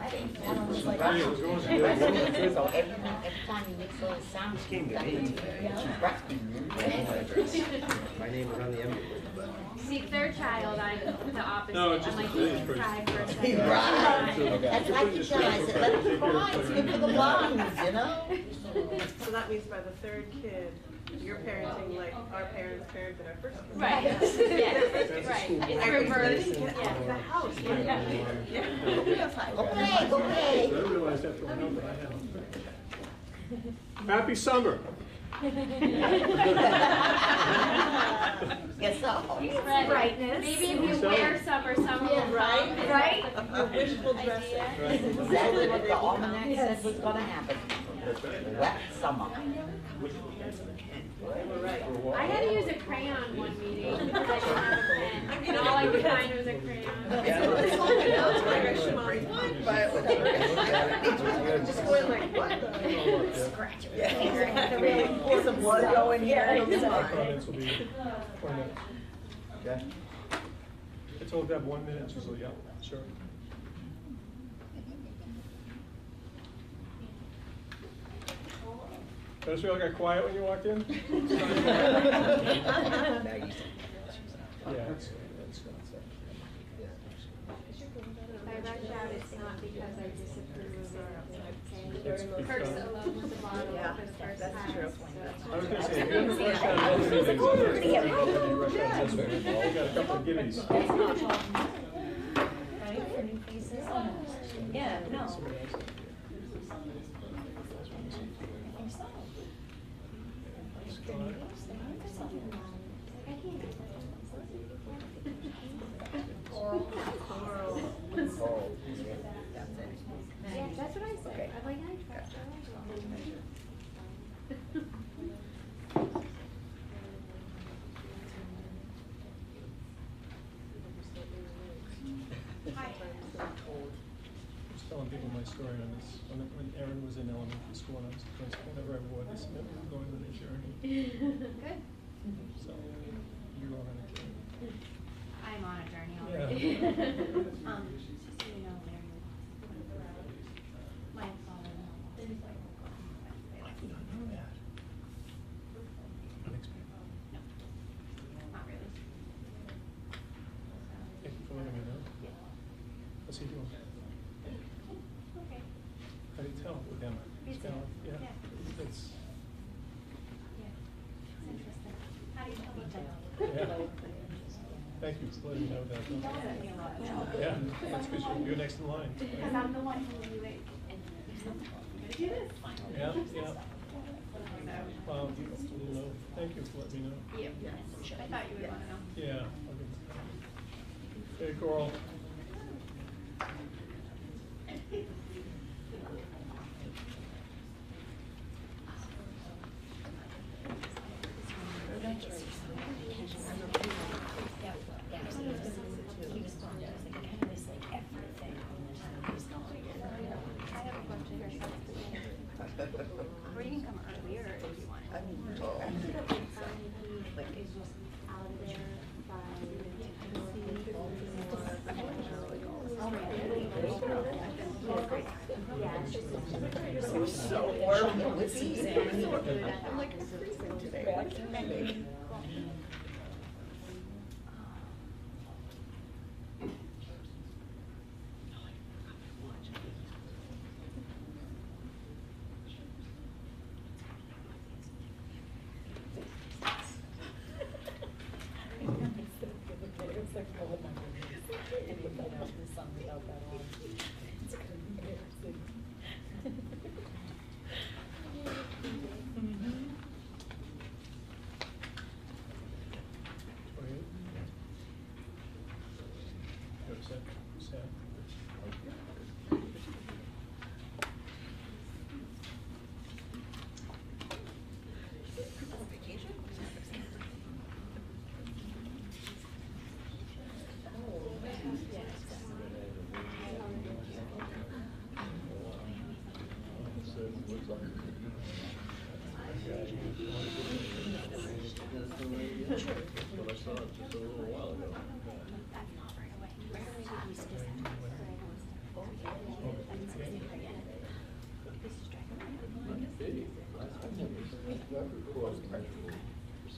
time you mix those sounds, My name is on the envelope. See, third child, I'm the opposite. No, it's just I'm like, the you finish can first. cry for a second. Right. That's what I keep telling her. I said, let them cry, it's good for the lungs, you know? So that means by the third kid, you're parenting like our parents parented our first kid. Right, yes, right. It's reversed, Get out of the yeah. house. Okay, okay. I realized after I know that I have. Happy summer. Yes, so. Brightness. Maybe if you wear summer will come. Right? Right? Your wishful dressing. Exactly what the almanac said was gonna happen. Wet summer. I had to use a crayon one meeting because I didn't have a pen. And all I could find was a crayon. Just going like, what? Scratch your Yeah. finger. Pour some blood going here. Comments will be 20 minutes. Okay. I told Deb 1 minute, she's like, yeah, sure. Notice we all got quiet when you walked in? Yeah, that's If I rush out, it's not because I disapprove of it. It's Okay. because- Kirk's alone with the bottle Yeah, for the first that's time. true. So. I was gonna say, if you haven't rushed out most of these things, I'll just you rush out this way. You got a couple of giddies. Yeah, no. Yeah, that's what I said. I'm like, I trust her. Just telling people my story on this. When Erin was in elementary school and I was in principal, whenever I wore this, it was going on a journey. Good. So you're all on a journey. I'm on a journey Yeah. already. Just so you know, my father-in-law. Unexpected. Not really. Thank you for letting me know. What's he doing? Okay. How do you tell with Emma? He's It's kinda like- there. Yeah. Yeah. It's, Yeah. It's interesting. How do you tell each other? yeah. Thank you for letting me know that. Yeah, that's because you're next in line. Because I'm the one who will be late. Do this. Yeah, yeah. Well, you know, thank you for letting me know. Yep. I thought you would want to know. Yeah. Okay, Coral. Or you can come earlier if you want. It's just out of there by So horrible with Suzanne. I'm like freezing today. What's happening?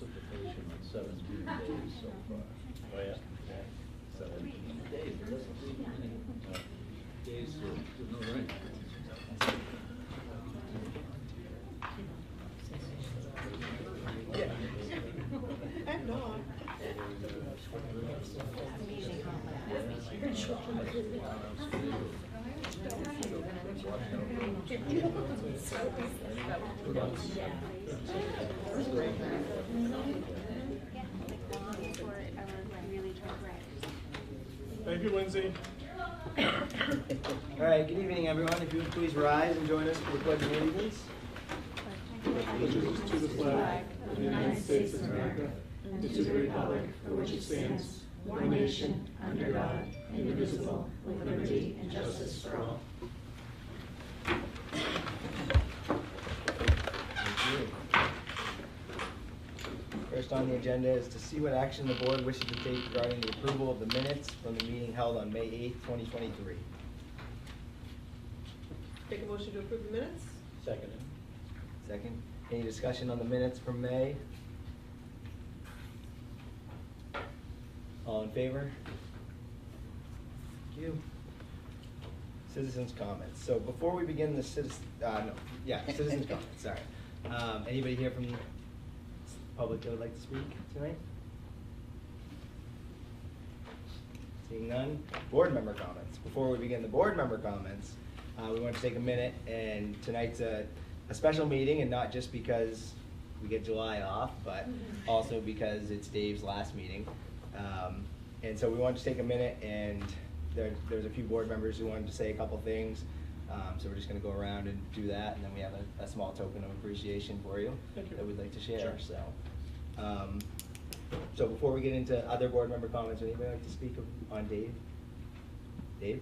precipitation on 17 days so far. Oh, yeah. 17 days, it doesn't seem many days with no rain. And dog. Thank you, Lindsay. All right, good evening, everyone. If you would please rise and join us for the Pledge of Allegiance. Allegiance to the flag of the United States of America and to the republic for which it stands, one nation, under God, indivisible, with liberty and justice for all. First on the agenda is to see what action the board wishes to take regarding the approval of the minutes from the meeting held on May 8th, 2023. Make a motion to approve the minutes? Second. Second. Any discussion on the minutes from May? All in favor? Thank you. Citizens' comments. So before we begin the citizens comments, sorry. Anybody here from the public that would like to speak tonight? Seeing none. Board member comments. Before we begin the board member comments, we want to take a minute, and tonight's a special meeting, and not just because we get July off, but also because it's Dave's last meeting. And so we wanted to take a minute, and there's a few board members who wanted to say a couple things. So we're just going to go around and do that, and then we have a small token of appreciation for you, that we'd like to share. Sure. So before we get into other board member comments, would anybody like to speak on Dave? Dave?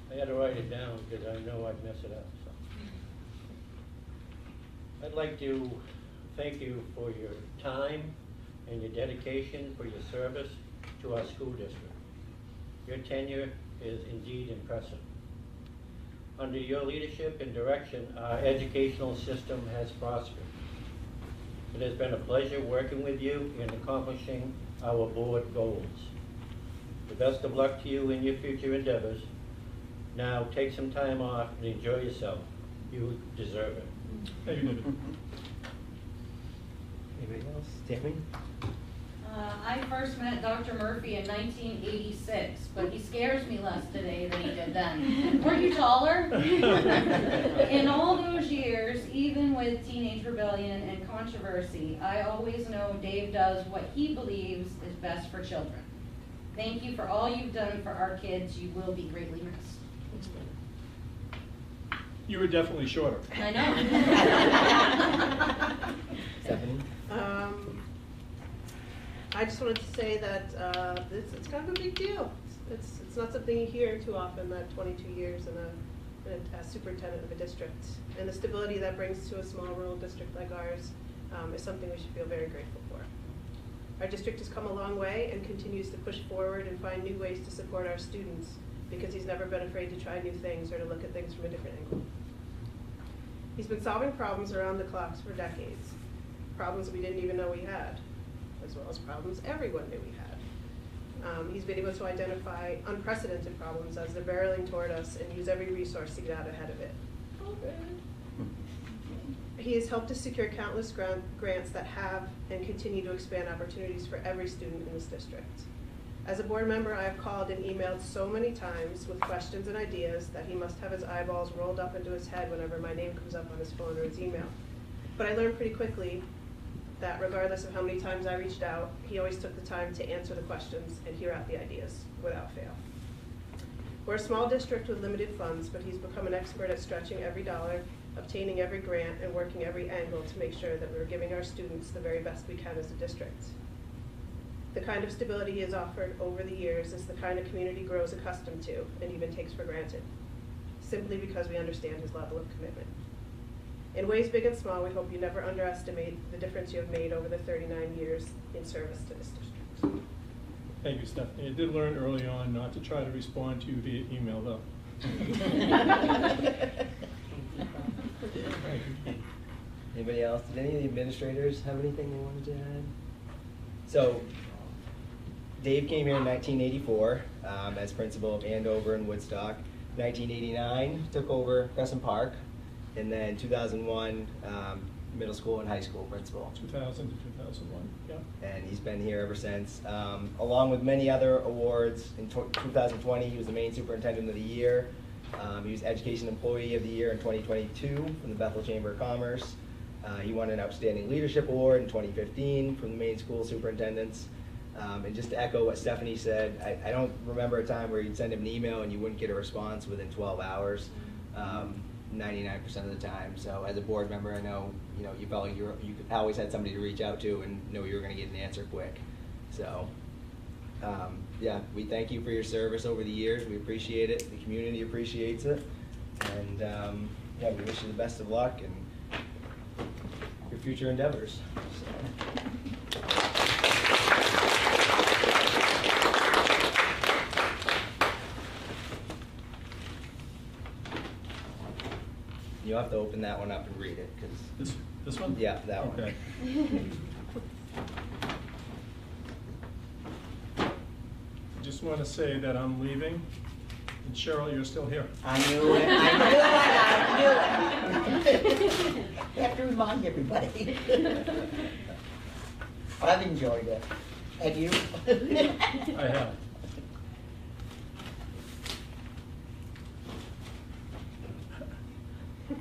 I had to write it down because I know I'd mess it up, so. I'd like to thank you for your time and your dedication, for your service to our school district. Your tenure is indeed impressive. Under your leadership and direction, our educational system has prospered. It has been a pleasure working with you in accomplishing our board goals. The best of luck to you in your future endeavors. Now take some time off and enjoy yourself. You deserve it. Thank you, David. Anybody else? Tammy? I first met Dr. Murphy in 1986, but he scares me less today than he did then. Weren't you taller? In all those years, even with teenage rebellion and controversy, I always know Dave does what he believes is best for children. Thank you for all you've done for our kids. You will be greatly missed. You were definitely shorter. I know. Stephanie? I just wanted to say that it's kind of a big deal. It's not something you hear too often, that 22 years in a superintendent of a district. And the stability that brings to a small rural district like ours is something we should feel very grateful for. Our district has come a long way and continues to push forward and find new ways to support our students, because he's never been afraid to try new things or to look at things from a different angle. He's been solving problems around the clocks for decades, problems we didn't even know we had, as well as problems everyone knew we had. He's been able to identify unprecedented problems as they're barreling toward us and use every resource to get out ahead of it. He has helped us secure countless grants that have and continue to expand opportunities for every student in this district. As a board member, I have called and emailed so many times with questions and ideas that he must have his eyeballs rolled up into his head whenever my name comes up on his phone or his email. But I learned pretty quickly that regardless of how many times I reached out, he always took the time to answer the questions and hear out the ideas without fail. We're a small district with limited funds, but he's become an expert at stretching every dollar, obtaining every grant, and working every angle to make sure that we're giving our students the very best we can as a district. The kind of stability he has offered over the years is the kind of community grows accustomed to and even takes for granted, simply because we understand his level of commitment. In ways big and small, we hope you never underestimate the difference you have made over the 39 years in service to this district. Thank you, Stephanie. I did learn early on not to try to respond to you via email, though. Anybody else? Did any of the administrators have anything they wanted to add? So, Dave came here in 1984 as principal of Andover and Woodstock. 1989 took over Crescent Park, and then 2001 middle school and high school principal. 2000 to 2001, yeah. And he's been here ever since. Along with many other awards, in 2020 he was the Maine Superintendent of the Year. He was Education Employee of the Year in 2022 from the Bethel Chamber of Commerce. He won an Outstanding Leadership Award in 2015 from the Maine School Superintendents. And just to echo what Stephanie said, I don't remember a time where you'd send him an email and you wouldn't get a response within 12 hours, 99% of the time. So as a board member, I know you felt like you always had somebody to reach out to and know you were going to get an answer quick. So yeah, we thank you for your service over the years. We appreciate it. The community appreciates it. And yeah, we wish you the best of luck and your future endeavors. So. You'll have to open that one up and read it, because... This one? Yeah, that one. Okay. I just want to say that I'm leaving, and Cheryl, you're still here. I knew it, I knew it. I have to remind everybody. I've enjoyed it. Have you? I have.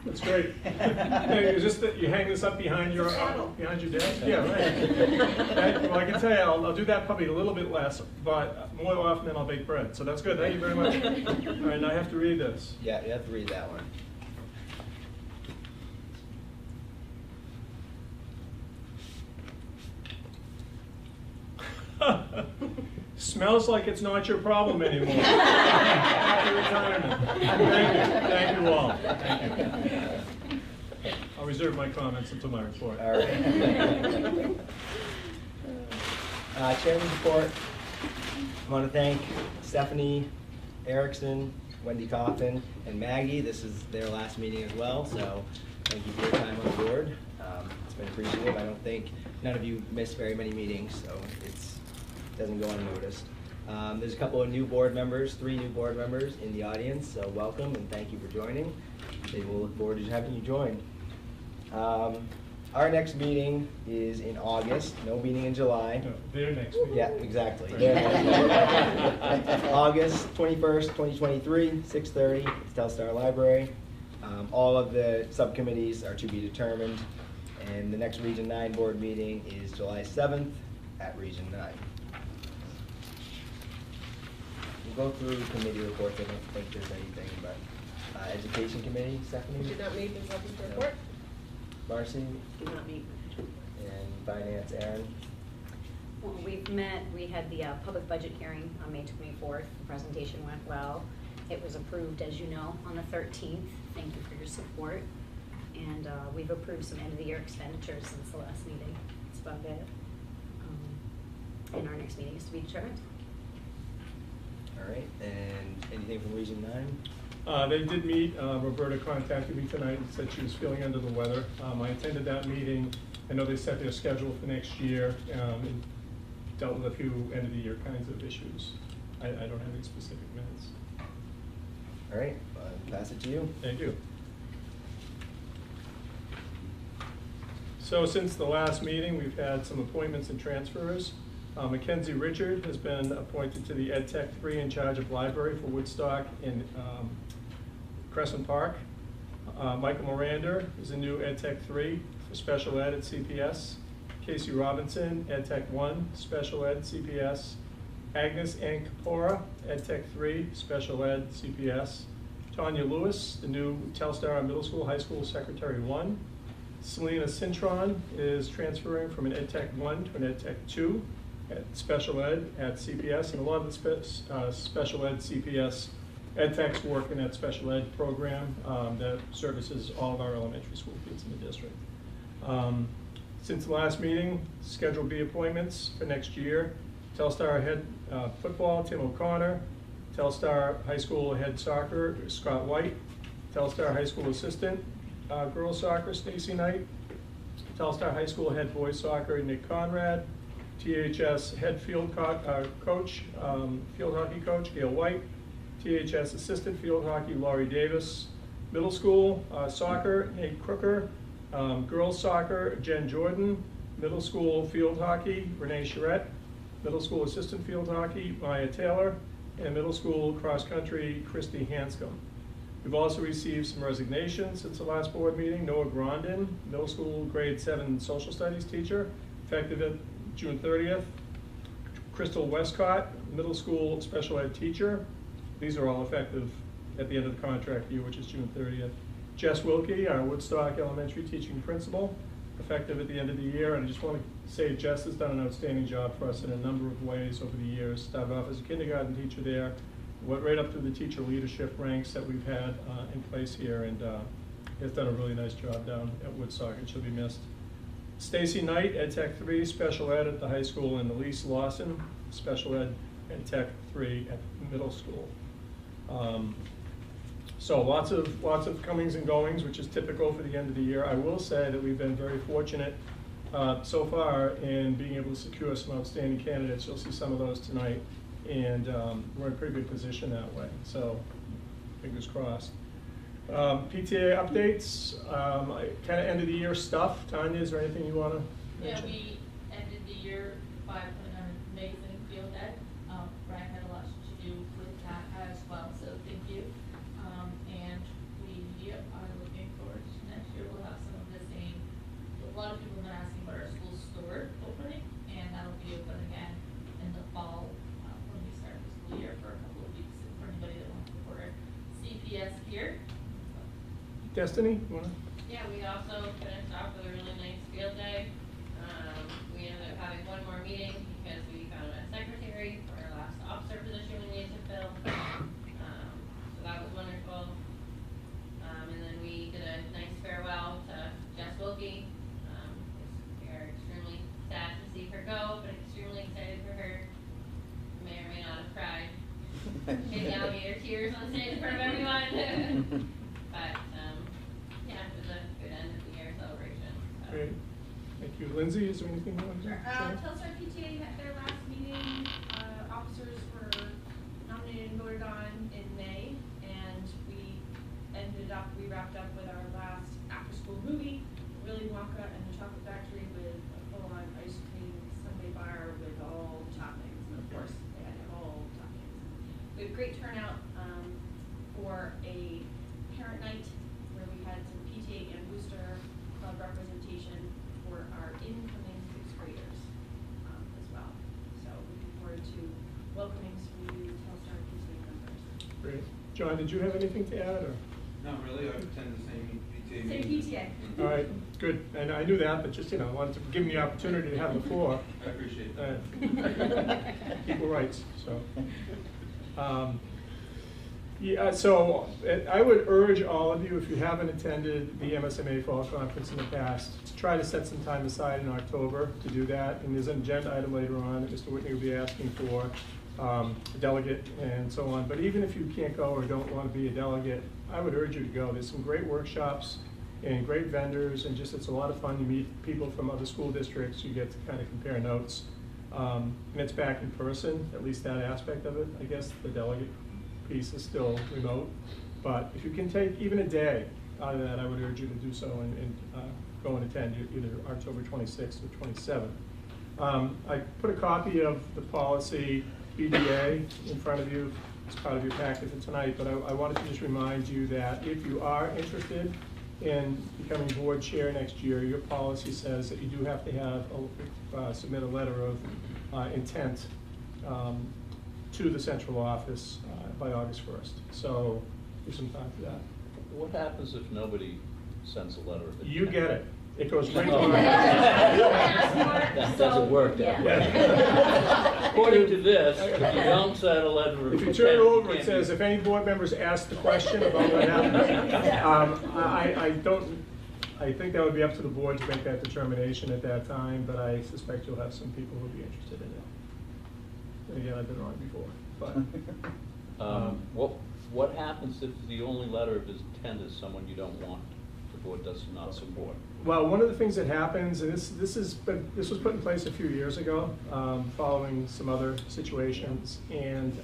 That's great. Is this that you hang this up behind your desk? Yeah, right. Well, I can tell you, I'll do that probably a little bit less, but more often than I'll bake bread. So that's good. Thank you very much. All right, now I have to read this. Yeah, you have to read that one. Smells like it's not your problem anymore. Happy retirement. Thank you all. Thank you. I'll reserve my comments until my report. All right. Chairman's report. I want to thank Stephanie Erickson, Wendy Coffin, and Maggie. This is their last meeting as well, so thank you for your time on board. It's been appreciated. I don't think none of you missed very many meetings, so it doesn't go unnoticed. There's a couple of new board members, 3 new board members in the audience, so welcome and thank you for joining. They will look forward to having you join. Our next meeting is in August, no meeting in July. No, their next meeting. Yeah, exactly. August 21st, 2023, 6:30, it's Telstar Library. All of the subcommittees are to be determined, and the next Region 9 board meeting is July 7th at Region 9. We'll go through committee reports. I don't think there's anything, but Education Committee, Stephanie? We did not meet in public report. Marcy? Do not meet. And Finance, Aaron? Well, we've met, we had the public budget hearing on May 24th. The presentation went well. It was approved, as you know, on the 13th. Thank you for your support. And we've approved some end-of-the-year expenditures since the last meeting. That's about it. And our next meeting is to be determined. All right, and anything from Region 9? They did meet. Roberta contacted me tonight and said she was feeling under the weather. I attended that meeting. I know they set their schedule for next year and dealt with a few end-of-the-year kinds of issues. I don't have any specific minutes. All right, I'll pass it to you. Thank you. So since the last meeting, we've had some appointments and transfers. Mackenzie Richard has been appointed to the Ed Tech 3 in charge of library for Woodstock and Crescent Park. Michael Miranda is a new Ed Tech 3 for special ed at CPS. Casey Robinson, Ed Tech 1, special ed, CPS. Agnes Ann Kapora, Ed Tech 3, special ed, CPS. Tanya Lewis, the new Telstar Middle School, High School Secretary 1. Selena Cintron is transferring from an Ed Tech 1 to an Ed Tech 2 at special ed at CPS, and a lot of the special ed CPS Ed Techs work in that special ed program that services all of our elementary school kids in the district. Since the last meeting, Schedule B appointments for next year. Telstar head football, Tim O'Connor. Telstar High School head soccer, Scott White. Telstar High School assistant girls soccer, Stacy Knight. Telstar High School head boys soccer, Nick Conrad. THS head field coach, field hockey coach, Gail White. THS assistant field hockey, Laurie Davis. Middle school soccer, Nate Crooker. Girls soccer, Jen Jordan. Middle school field hockey, Renee Charette. Middle school assistant field hockey, Maya Taylor. And middle school cross country, Christy Hanscom. We've also received some resignations since the last board meeting. Noah Grondin, middle school grade 7 social studies teacher, effective at June 30th. Crystal Westcott, middle school special ed teacher. These are all effective at the end of the contract year, which is June 30th. Jess Wilkie, our Woodstock Elementary teaching principal, effective at the end of the year. And I just want to say Jess has done an outstanding job for us in a number of ways over the years. Started off as a kindergarten teacher there, went right up through the teacher leadership ranks that we've had in place here, and has done a really nice job down at Woodstock, and she'll be missed. Stacy Knight, Ed Tech 3, special ed at the high school, and Elise Lawson, special ed Tech 3 at middle school. So lots of comings and goings, which is typical for the end of the year. I will say that we've been very fortunate so far in being able to secure some outstanding candidates. You'll see some of those tonight, and we're in a pretty good position that way. So fingers crossed. PTA updates, kind of end of the year stuff. Tanya, is there anything you want to mention? Yeah, we ended the year by putting on an amazing field day. Brian had a lot to do with that as well, so thank you. And we are looking forward to next year. We'll have some of the same. A lot of people have been asking about our school store opening, and that'll be open again in the fall when we start the school year for a couple of weeks for anybody that wants to order CPS here. Destiny, you want to? Yeah, we also finished off with a really nice field day. We ended up having one more meeting because we found a secretary for our last officer position we needed to fill. So that was wonderful. And then we did a nice farewell to Jess Wilkie. We are extremely sad to see her go, but extremely excited for her. May or may not have cried. Maybe alligator tears on the stage in front of everyone. But yeah, it was a good end of the year celebration. So. Great. Thank you. Lindsay, is there anything you want to say? Telstar PTA met their last meeting. Officers were nominated and voted on in May, and we wrapped up with our last after-school movie, Willy Wonka and the Chocolate Factory, with a full-on ice cream sundae bar with all toppings. And of course, they had all toppings. We had a great turnout for a parent night where we had some PTA and booster club representation for our incoming 6th graders as well. So looking forward to welcoming some new Telstar PTA members. Great. John, did you have anything to add? Or? Not really, I attend the same PTA Same meetings. PTA. All right, good. And I knew that, but just, I wanted to give them the opportunity to have the floor. I appreciate that. Equal rights, so. Yeah, so I would urge all of you, if you haven't attended the MSMA Fall Conference in the past, to try to set some time aside in October to do that. And there's an agenda item later on that Mr. Whitney will be asking for a delegate and so on. But even if you can't go or don't want to be a delegate, I would urge you to go. There's some great workshops and great vendors, and just it's a lot of fun. You meet people from other school districts. You get to kind of compare notes. And it's back in person, at least that aspect of it. I guess the delegate piece is still remote, but if you can take even a day out of that, I would urge you to do so and go and attend either October 26th or 27th. I put a copy of the policy BDA in front of you as part of your packet for tonight, but I wanted to just remind you that if you are interested in becoming board chair next year, your policy says that you do have to have submit a letter of intent to the central office by August 1st. So give some time for that. What happens if nobody sends a letter of intent? You get it. It goes right Oh. to That doesn't work that way. According to this, if you don't send a letter of If you intent, turn it over, it can't says, be- if any board members ask the question about what happened, I think that would be up to the board to make that determination at that time, but I suspect you'll have some people who'll be interested in it. And again, I've been wrong before, but. What happens if the only letter of intent is someone you don't want to board does not support? Well, one of the things that happens, and this was put in place a few years ago, following some other situations, and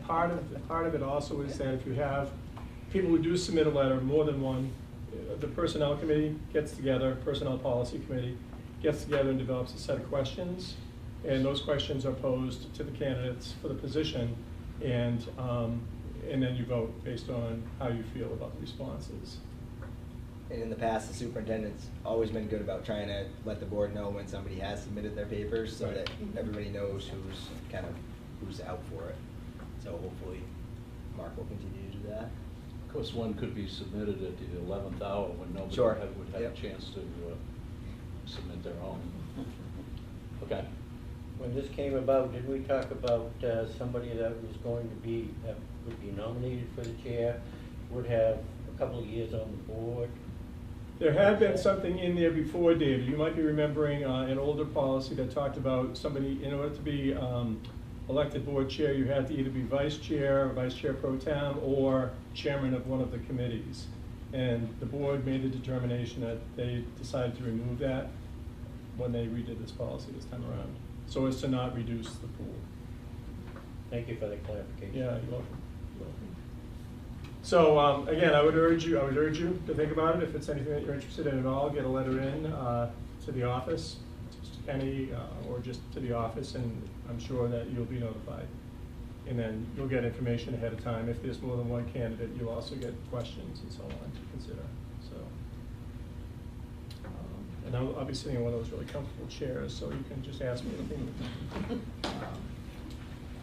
part of it also is that if you have people who do submit a letter, more than one, the personnel committee gets together, personnel policy committee gets together and develops a set of questions, and those questions are posed to the candidates for the position, and then you vote based on how you feel about the responses. And in the past, the superintendent's always been good about trying to let the board know when somebody has submitted their papers, so that everybody knows who's out for it. So hopefully, Mark will continue to do that. Of course, one could be submitted at the 11th hour when nobody Sure. would have Yep. a chance to submit their own. Okay. When this came about, did we talk about somebody that was going to be, that would be nominated for the chair, would have a couple of years on the board? There had been something in there before, David. You might be remembering an older policy that talked about somebody, in order to be elected board chair, you had to either be vice chair, or vice chair pro tem, or chairman of one of the committees. And the board made the determination that they decided to remove that when they redid this policy this time around, so as to not reduce the pool. Thank you for the clarification. Yeah, you're welcome. So again, I would urge you to think about it. If it's anything that you're interested in at all, get a letter in to the office, to Kenny, or just to the office, and I'm sure that you'll be notified. And then you'll get information ahead of time. If there's more than one candidate, you'll also get questions and so on to consider. So, and I'll be sitting in one of those really comfortable chairs, so you can just ask me anything.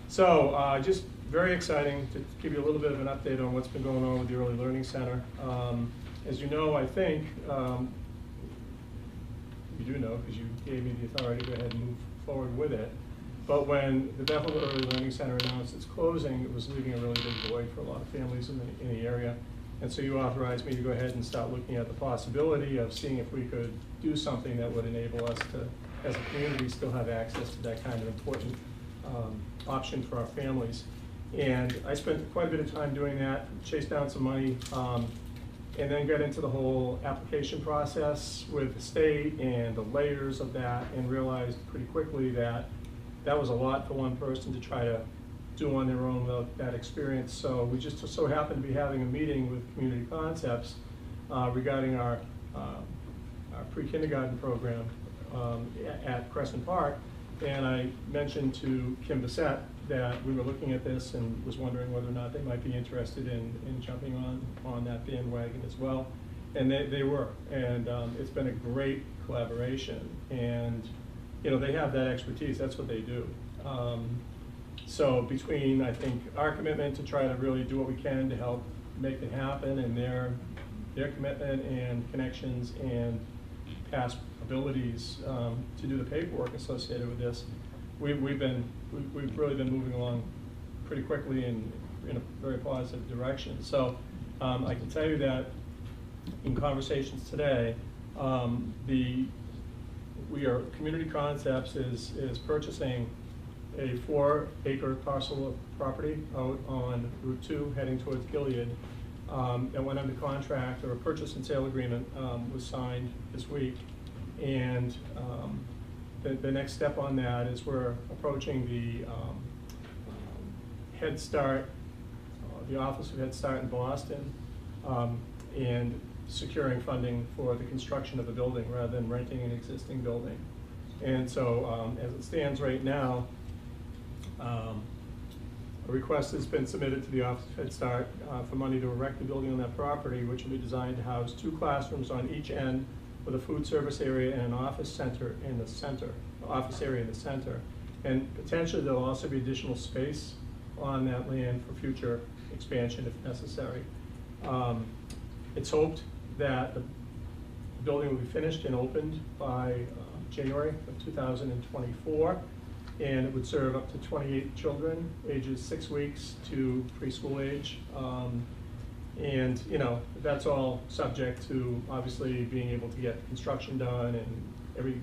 So just very exciting to give you a little bit of an update on what's been going on with the Early Learning Center. As you know, I think, you do know because you gave me the authority to go ahead and move forward with it. But when the Bethel Early Learning Center announced its closing, it was leaving a really big void for a lot of families in the area. And so you authorized me to go ahead and start looking at the possibility of seeing if we could do something that would enable us to, as a community, still have access to that kind of important option for our families. And I spent quite a bit of time doing that, chased down some money, and then got into the whole application process with the state and the layers of that, and realized pretty quickly that that was a lot for one person to try to do on their own without that experience. So we just so happened to be having a meeting with Community Concepts regarding our pre-kindergarten program at Crescent Park. And I mentioned to Kim Bissett that we were looking at this and was wondering whether or not they might be interested in jumping on that bandwagon as well. And they were, and it's been a great collaboration. And you know, they have that expertise, that's what they do. So between, I think, our commitment to try to really do what we can to help make it happen, and their commitment and connections and past abilities to do the paperwork associated with this, we've really been moving along pretty quickly and in a very positive direction. So I can tell you that in conversations today, Community Concepts is purchasing a 4-acre parcel of property out on Route 2 heading towards Gilead. That went under contract, or a purchase and sale agreement was signed this week. And the next step on that is we're approaching the Head Start, the Office of Head Start in Boston, and securing funding for the construction of the building rather than renting an existing building. And so as it stands right now, a request has been submitted to the Office of Head Start for money to erect the building on that property, which will be designed to house 2 classrooms on each end with a food service area and an office center in the center, office area in the center. And potentially there'll also be additional space on that land for future expansion if necessary. It's hoped that the building will be finished and opened by January of 2024, and it would serve up to 28 children, ages 6 weeks to preschool age. And you know, that's all subject to obviously being able to get construction done and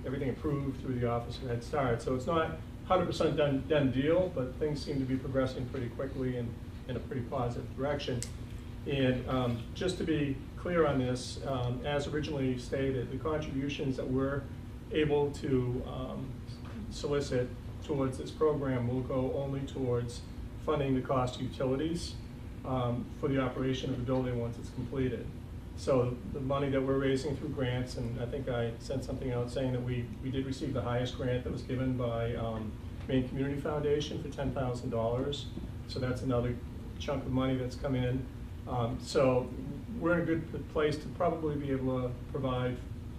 everything approved through the Office of Head Start. So it's not 100% done deal, but things seem to be progressing pretty quickly and in a pretty positive direction. And just to be clear on this, as originally stated, the contributions that we're able to solicit towards this program will go only towards funding the cost of utilities for the operation of the building once it's completed. So the money that we're raising through grants, and I think I sent something out saying that we did receive the highest grant that was given by Maine Community Foundation for $10,000. So that's another chunk of money that's come in. So we're in a good place to probably be able to provide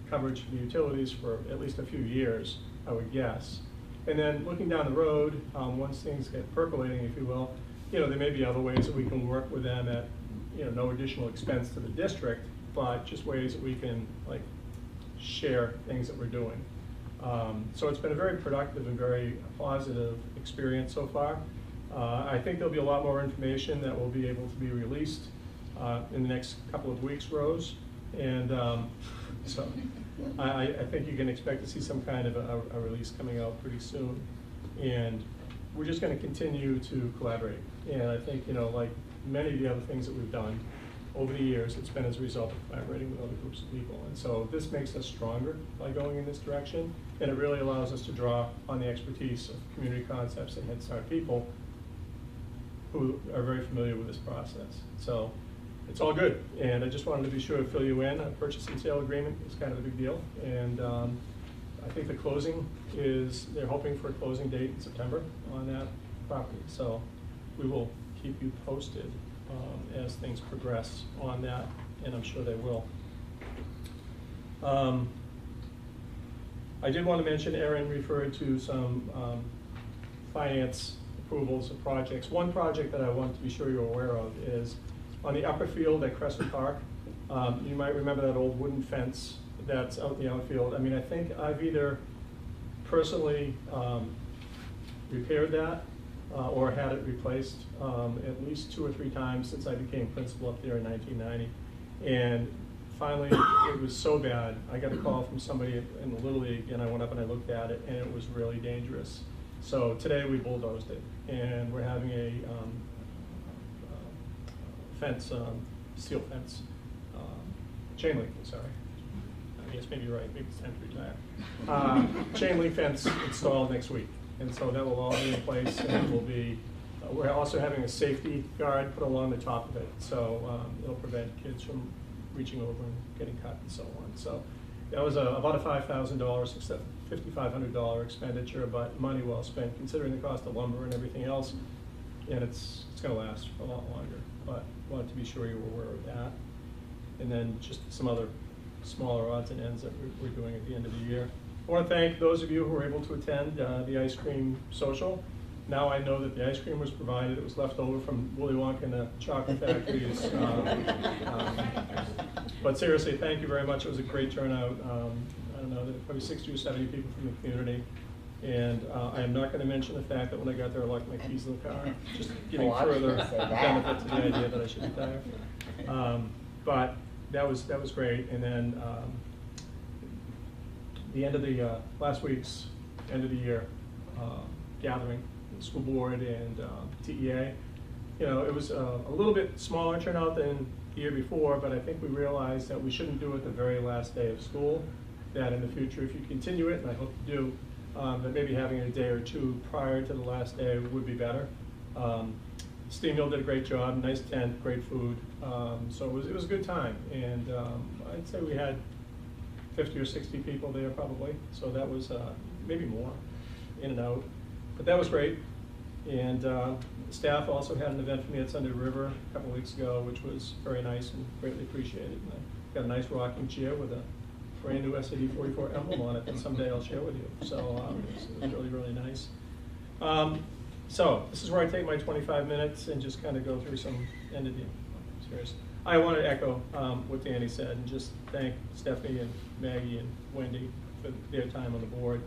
coverage for the utilities for at least a few years, I would guess. And then looking down the road, once things get percolating, if you will, there may be other ways that we can work with them at no additional expense to the district, but just ways that we can like share things that we're doing. So it's been a very productive and very positive experience so far. I think there'll be a lot more information that will be able to be released in the next couple of weeks, Rose. And so I think you can expect to see some kind of a release coming out pretty soon. And we're just going to continue to collaborate. And I think, like many of the other things that we've done over the years, it's been as a result of collaborating with other groups of people. And so this makes us stronger by going in this direction. And it really allows us to draw on the expertise of Community Concepts and Head Start people who are very familiar with this process. So it's all good. And I just wanted to be sure to fill you in. A purchase and sale agreement is kind of a big deal. And I think the closing is, they're hoping for a closing date in September on that property. So we will keep you posted as things progress on that, and I'm sure they will. I did want to mention, Erin referred to some finance approvals of projects. One project that I want to be sure you're aware of is on the upper field at Crescent Park. You might remember that old wooden fence that's out in the outfield. I mean, I think I've either personally repaired that or had it replaced at least 2 or 3 times since I became principal up there in 1990. And finally, it was so bad, I got a call from somebody in the Little League, and I went up and I looked at it, and it was really dangerous. So today we bulldozed it, and we're having a fence, steel fence, chain link, sorry. I guess maybe you're right, maybe it's time to retire. Chain link fence installed next week. And so that will all be in place, and it will be, we're also having a safety guard put along the top of it. So it'll prevent kids from reaching over and getting cut and so on. So that was about a $5,000, except $5,500 expenditure, but money well spent considering the cost of lumber and everything else. And it's going to last a lot longer, but wanted to be sure you were aware of that. And then just some other smaller odds and ends that we're doing at the end of the year. I want to thank those of you who were able to attend the ice cream social. Now I know that the ice cream was provided. It was left over from Willy Wonka and the Chocolate Factory's. But seriously, thank you very much. It was a great turnout. I don't know, there were probably 60 or 70 people from the community. And I am not going to mention the fact that when I got there, I locked my keys in the car, just giving further benefit to the idea that I should retire. But that was great. And then the end of the last week's end of the year gathering, the school board and TEA. It was a little bit smaller turnout than the year before, but I think we realized that we shouldn't do it the very last day of school. That in the future, if you continue it, and I hope you do, that maybe having a day or two prior to the last day would be better. Steam Mill did a great job, nice tent, great food. So it was a good time, and I'd say we had 50 or 60 people there probably, so that was maybe more, in and out. But that was great. And staff also had an event for me at Sunday River a couple of weeks ago, which was very nice and greatly appreciated. And I got a nice rocking chair with a brand new SAD 44 emblem on it that someday I'll share with you. So it was really, really nice. So this is where I take my 25 minutes and just kind of go through some end of the series. I want to echo what Danny said and just thank Stephanie and Maggie and Wendy for their time on the board.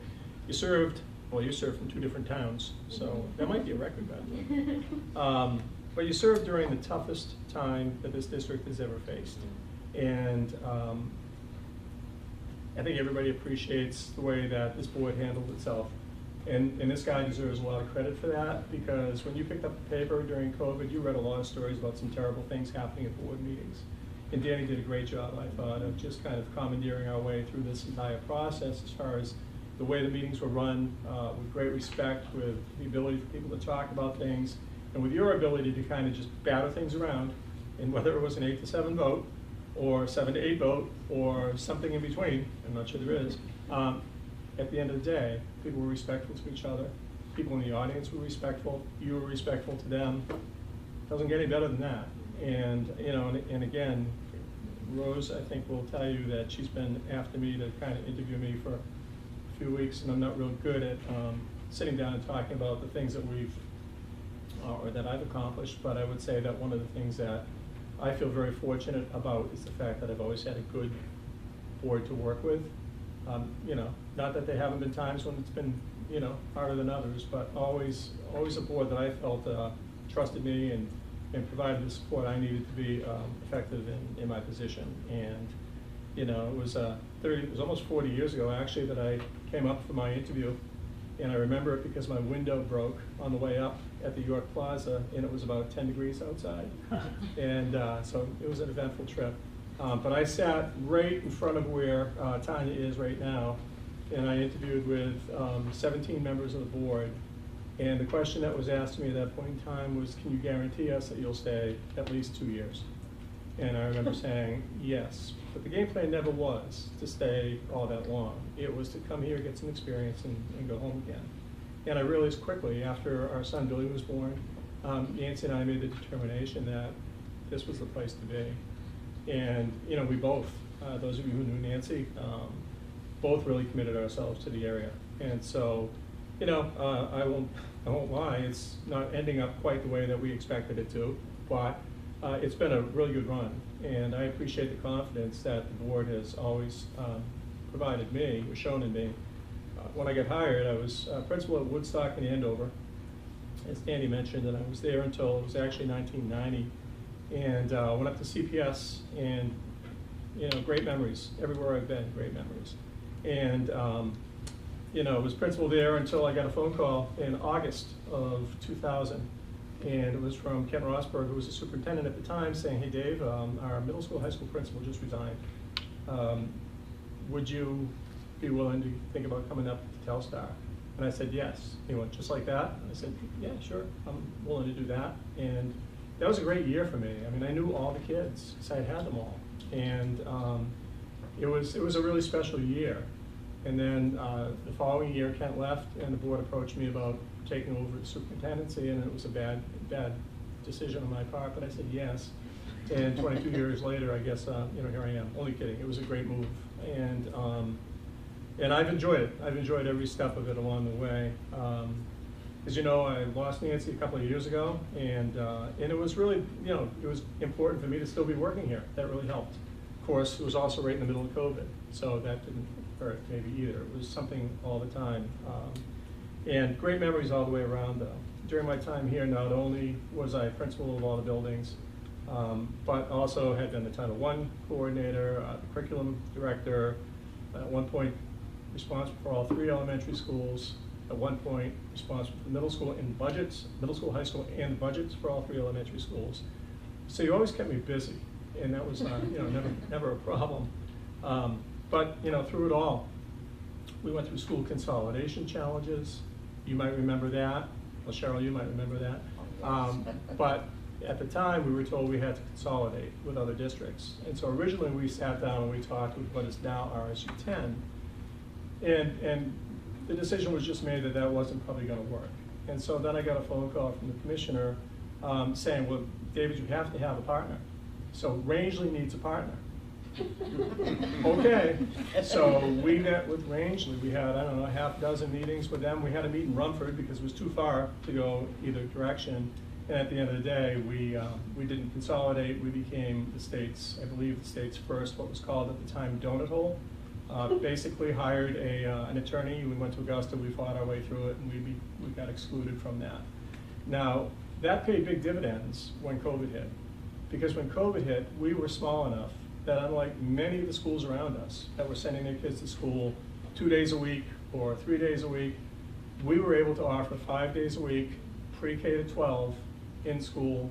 You served from 2 different towns, so that might be a record, by the way. But you served during the toughest time that this district has ever faced. And I think everybody appreciates the way that this board handled itself. And this guy deserves a lot of credit for that, because when you picked up the paper during COVID, you read a lot of stories about some terrible things happening at board meetings. And Danny did a great job, I thought, of just kind of commandeering our way through this entire process as far as the way the meetings were run, with great respect, with the ability for people to talk about things, and with your ability to kind of just batter things around, and whether it was an 8-7 vote, or 7-8 vote, or something in between, I'm not sure there is, at the end of the day, people were respectful to each other. People in the audience were respectful. You were respectful to them. Doesn't get any better than that. And, you know, and again, Rose, I think, will tell you that she's been after me to kind of interview me for a few weeks, and I'm not real good at sitting down and talking about the things that we've, or that I've accomplished, but I would say that one of the things that I feel very fortunate about is the fact that I've always had a good board to work with. You know, not that there haven't been times when it's been, you know, harder than others, but always a board that I felt trusted me and provided the support I needed to be effective in my position. And, you know, it was almost 40 years ago, actually, that I came up for my interview. And I remember it because my window broke on the way up at the York Plaza, and it was about 10 degrees outside. And so it was an eventful trip. But I sat right in front of where Tanya is right now, and I interviewed with 17 members of the board. And the question that was asked to me at that point in time was, can you guarantee us that you'll stay at least 2 years? And I remember saying, yes. But the game plan never was to stay all that long. It was to come here, get some experience, and go home again. And I realized quickly, after our son Billy was born, Nancy and I made the determination that this was the place to be. And, you know, we both, those of you who knew Nancy, both really committed ourselves to the area. And so, you know, I won't lie, it's not ending up quite the way that we expected it to, but it's been a really good run. And I appreciate the confidence that the board has always provided me, or shown in me. When I got hired, I was principal at Woodstock and Andover, as Danny mentioned, and I was there until it was actually 1990. And went up to CPS, and, you know, great memories. Everywhere I've been, great memories. And, you know, was principal there until I got a phone call in August of 2000. And it was from Ken Rosberg, who was the superintendent at the time, saying, hey, Dave, our middle school, high school principal just resigned. Would you be willing to think about coming up to Telstar? And I said, yes. He went, just like that? And I said, yeah, sure, I'm willing to do that. And that was a great year for me. I mean, I knew all the kids, because I had them all. And it was a really special year. And then the following year, Kent left, and the board approached me about taking over the superintendency, and it was a bad decision on my part, but I said yes. And 22 years later, I guess, you know, here I am. Only kidding, it was a great move. And I've enjoyed it. I've enjoyed every step of it along the way. As you know, I lost Nancy a couple of years ago, and it was really, you know, it was important for me to still be working here. That really helped. Of course, it was also right in the middle of COVID, so that didn't hurt maybe either. It was something all the time. And great memories all the way around, though. During my time here, not only was I principal of all the buildings, but also had been the Title I coordinator, the curriculum director, at one point responsible for all 3 elementary schools, at one point responsible for middle school and budgets, middle school, high school, and budgets for all 3 elementary schools. So you always kept me busy, and that was you know, never a problem. But you know, through it all, we went through school consolidation challenges. You might remember that. Well, Cheryl, you might remember that. But at the time, we were told we had to consolidate with other districts. And so originally, we sat down and we talked with what is now RSU 10. And the decision was just made that that wasn't probably going to work. And so then I got a phone call from the commissioner saying, well, David, you have to have a partner. So Rangeley needs a partner. Okay, so we met with Rangeley. We had, I don't know, a half dozen meetings with them. We had a meet in Rumford because it was too far to go either direction. And at the end of the day, we didn't consolidate. We became the state's, I believe the state's first, what was called at the time, donut hole. Basically hired an attorney. We went to Augusta, we fought our way through it, and we got excluded from that. Now, that paid big dividends when COVID hit. Because when COVID hit, we were small enough that unlike many of the schools around us that were sending their kids to school 2 days a week or 3 days a week, we were able to offer 5 days a week, pre-K to 12, in school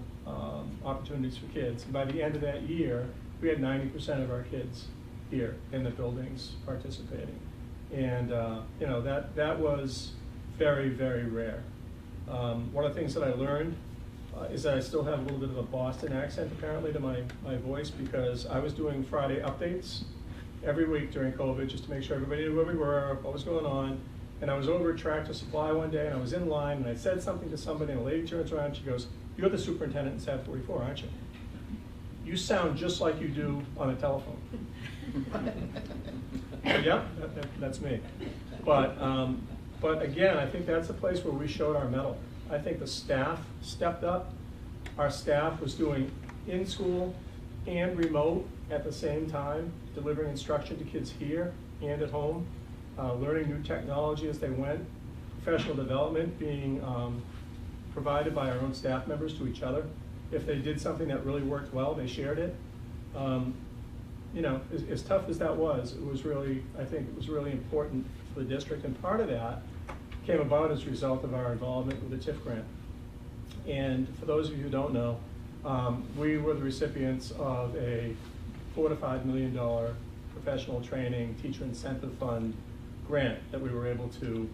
opportunities for kids. And by the end of that year, we had 90% of our kids here in the buildings participating. And you know, that was very, very rare. One of the things that I learned is that I still have a little bit of a Boston accent apparently to my voice, because I was doing Friday updates every week during COVID just to make sure everybody knew where we were, what was going on. And I was over at Tractor Supply one day and I was in line and I said something to somebody and a lady turns around and she goes, "You're the superintendent in SAB 44, aren't you? You sound just like you do on the telephone." Yeah, that's me. But again, I think that's a place where we showed our mettle. I think the staff stepped up. Our staff was doing in-school and remote at the same time, delivering instruction to kids here and at home, learning new technology as they went, professional development being provided by our own staff members to each other. If they did something that really worked well, they shared it. You know, as tough as that was, it was really, I think it was really important for the district, and part of that came about as a result of our involvement with the TIF grant. And for those of you who don't know, we were the recipients of a $4 to $5 million professional training teacher incentive fund grant that we were able to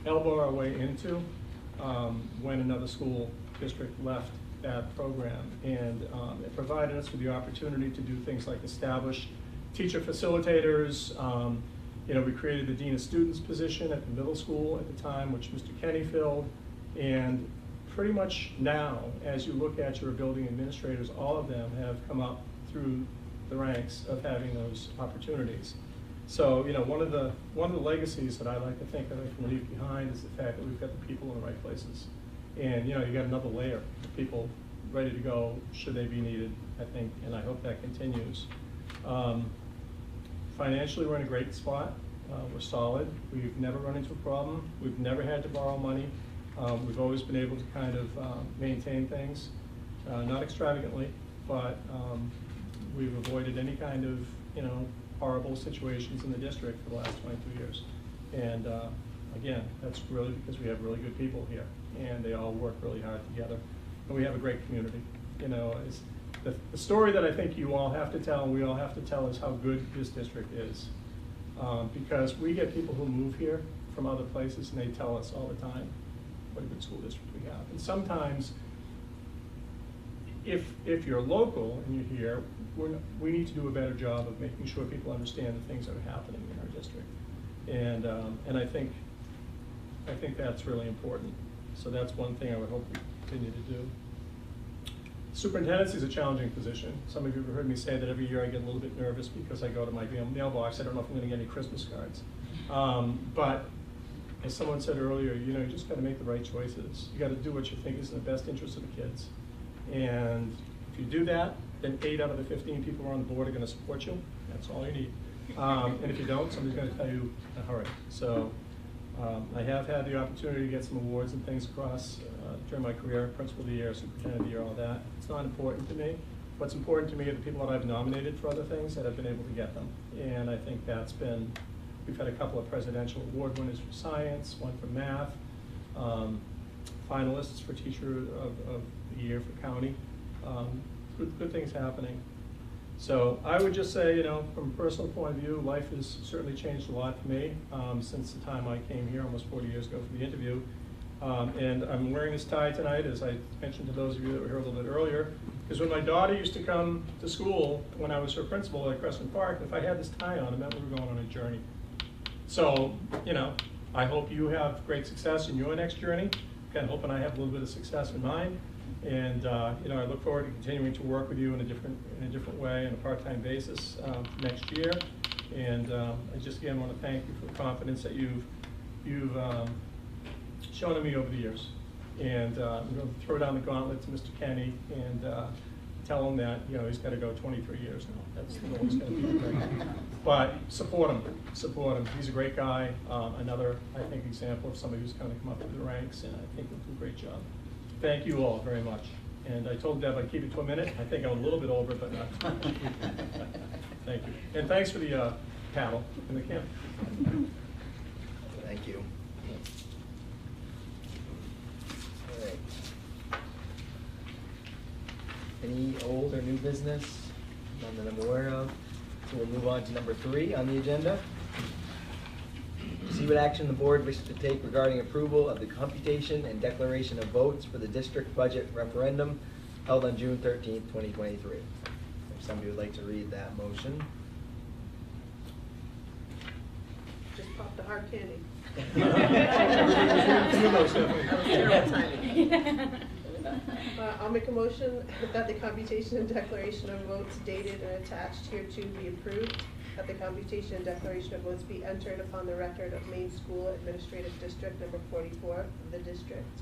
elbow our way into when another school district left that program. And it provided us with the opportunity to do things like establish teacher facilitators. You know, we created the Dean of Students position at the middle school at the time, which Mr. Kenny filled. And pretty much now, as you look at your building administrators, all of them have come up through the ranks of having those opportunities. So, you know, one of the legacies that I like to think that I can leave behind is the fact that we've got the people in the right places. And, you know, you got another layer of people ready to go should they be needed, I think, and I hope that continues. Financially, we're in a great spot. We're solid. We've never run into a problem. We've never had to borrow money. We've always been able to kind of maintain things, not extravagantly, but we've avoided any kind of, you know, horrible situations in the district for the last 22 years. And again, that's really because we have really good people here, and they all work really hard together. And we have a great community. You know, it's the story that I think you all have to tell, and we all have to tell, is how good this district is. Because we get people who move here from other places, and they tell us all the time what a good school district we have. And sometimes, if you're local and you're here, we need to do a better job of making sure people understand the things that are happening in our district. And I think that's really important. So that's one thing I would hope we continue to do. Superintendency is a challenging position. Some of you have heard me say that every year I get a little bit nervous because I go to my mailbox. I don't know if I'm going to get any Christmas cards. But as someone said earlier, you know, you just got to make the right choices. You got to do what you think is in the best interest of the kids. And if you do that, then 8 out of the 15 people on the board are going to support you. That's all you need. And if you don't, somebody's going to tell you in a hurry. So I have had the opportunity to get some awards and things across during my career, Principal of the Year, Superintendent of the Year, all that. It's not important to me. What's important to me are the people that I've nominated for other things that have been able to get them. And I think that's been, we've had a couple of presidential award winners for science, one for math, finalists for Teacher of the Year for county. Good things happening. So I would just say, you know, from a personal point of view, life has certainly changed a lot for me since the time I came here almost 40 years ago for the interview. And I'm wearing this tie tonight, as I mentioned to those of you that were here a little bit earlier, because when my daughter used to come to school when I was her principal at Crescent Park, if I had this tie on, it meant we were going on a journey. So, you know, I hope you have great success in your next journey. Again, hoping I have a little bit of success in mine. And you know, I look forward to continuing to work with you in a different way on a part-time basis next year. And I just again want to thank you for the confidence that you've shown in me over the years. And I'm going to throw down the gauntlet to Mr. Kenny and tell him that, you know, he's got to go 23 years now. That's the goal. He's going to be but support him. He's a great guy. Another, I think, example of somebody who's kind of come up through the ranks, and I think he'll do a great job. Thank you all very much. And I told Deb I'd keep it to a minute. I think I'm a little bit over, but not too much. Thank you. And thanks for the paddle in the camp. Thank you. All right. Any old or new business? None that I'm aware of. So we'll move on to number 3 on the agenda. See what action the board wishes to take regarding approval of the computation and declaration of votes for the district budget referendum held on June 13th, 2023. If somebody would like to read that motion. Just pop the hard candy. That was terrible timing. I'll make a motion that the computation and declaration of votes dated and attached hereto be approved, that the computation and declaration of votes be entered upon the record of Maine School Administrative District number 44 of the district,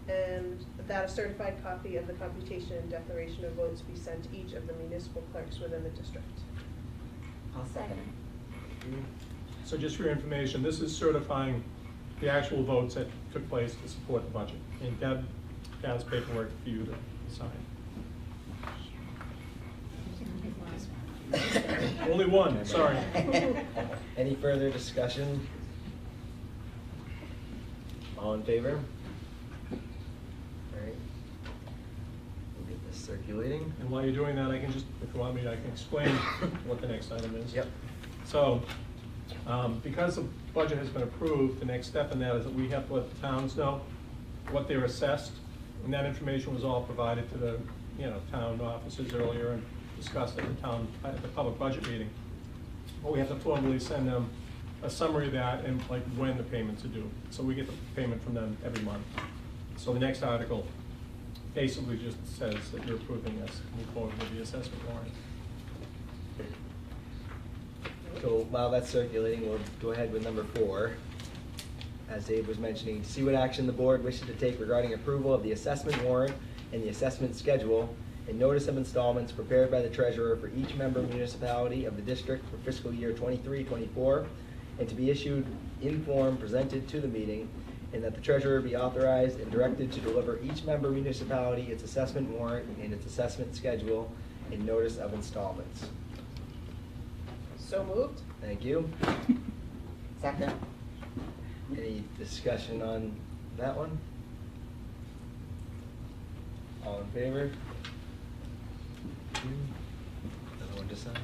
and that a certified copy of the computation and declaration of votes be sent to each of the municipal clerks within the district. I'll second it. So just for your information, this is certifying the actual votes that took place to support the budget. And Deb has paperwork for you to sign. Only one, sorry. Any further discussion? All in favor? All right. We'll get this circulating. And while you're doing that, I can just, if you want me, I can explain what the next item is. Yep. So, because the budget has been approved, the next step in that is that we have to let the towns know what they're assessed. And that information was all provided to the, town offices earlier and discussed at the public budget meeting. But we have to formally send them a summary of that and like when the payments are due. So we get the payment from them every month. So the next article basically just says that you're approving us to move forward with the assessment warrant. So while that's circulating, we'll go ahead with number 4. As Dave was mentioning, to see what action the board wishes to take regarding approval of the assessment warrant and the assessment schedule and notice of installments prepared by the treasurer for each member municipality of the district for fiscal year 23-24, and to be issued in form presented to the meeting, and that the treasurer be authorized and directed to deliver each member municipality its assessment warrant and its assessment schedule and notice of installments. So moved? Thank you. Second. Any discussion on that one? All in favor? Another one to sign?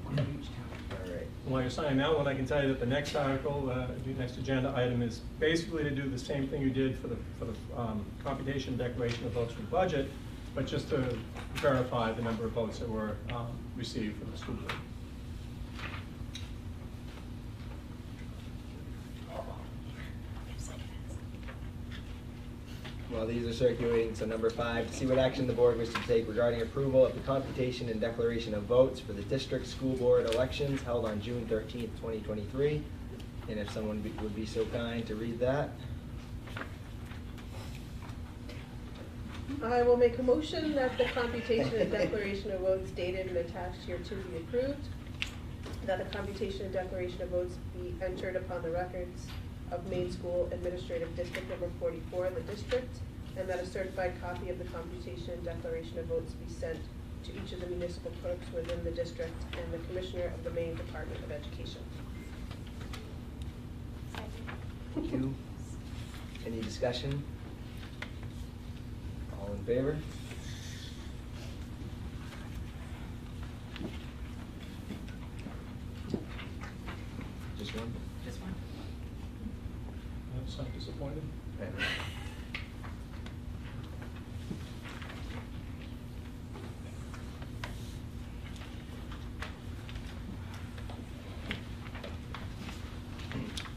All right. While you're signing that one, I can tell you that the next article, the next agenda item is basically to do the same thing you did for the computation declaration of votes for the budget, but just to verify the number of votes that were received from the school board. While these are circulating, so number 5, to see what action the board wishes to take regarding approval of the computation and declaration of votes for the district school board elections held on June 13th, 2023. And if someone would be so kind to read that. I will make a motion that the computation and declaration of votes dated and attached hereto be approved, that the computation and declaration of votes be entered upon the records of Maine School Administrative District number 44 of the district, and that a certified copy of the computation and declaration of votes be sent to each of the municipal clerks within the district and the Commissioner of the Maine Department of Education. Thank you. Any discussion? All in favor? Just one? Just one. I'm so disappointed. Okay.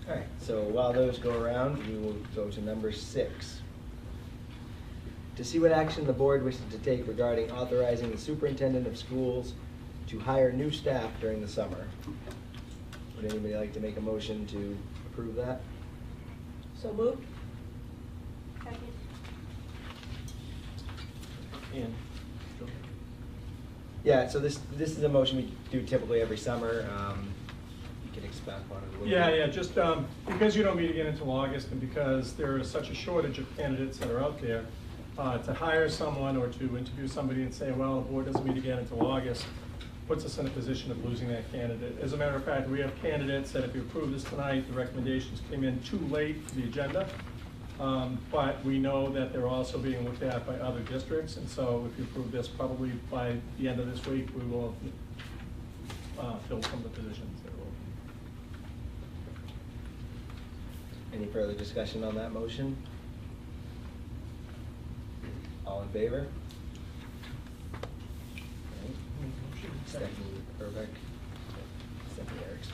All right, so while those go around, we will go to number 6. To see what action the board wishes to take regarding authorizing the superintendent of schools to hire new staff during the summer. Would anybody like to make a motion to approve that? So moved? And Yeah, so this is a motion we do typically every summer. You can expand on it a little bit. yeah, just because you don't meet again until August, and because there is such a shortage of candidates that are out there, to hire someone or to interview somebody and say, well, the board doesn't meet again until August, puts us in a position of losing that candidate. As a matter of fact, we have candidates that if you approve this tonight, the recommendations came in too late for the agenda. But we know that they're also being looked at by other districts, and so if you approve this, probably by the end of this week, we will fill some of the positions that will. Any further discussion on that motion? All in favor? Stephanie Burbeck. Stephanie Erickson.